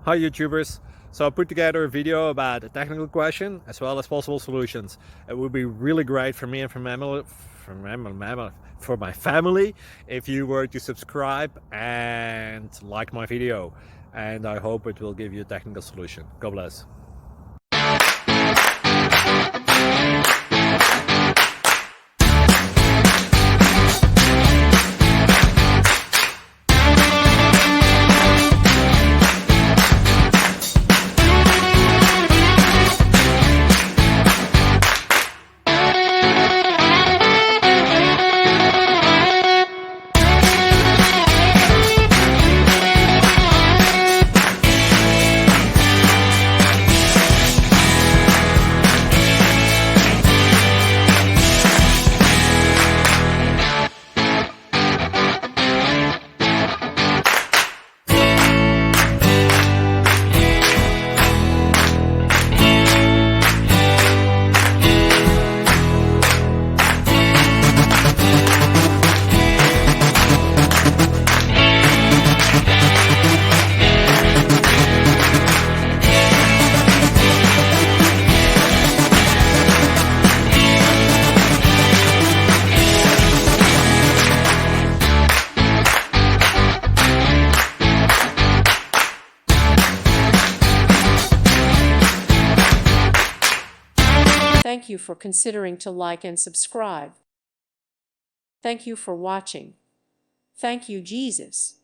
Hi YouTubers. So I put together a video about a technical question as well as possible solutions. It would be really great for me and for my family if you were to subscribe and like my video. And I hope it will give you a technical solution. God bless. Thank you for considering to like and subscribe. Thank you for watching. Thank you, Jesus.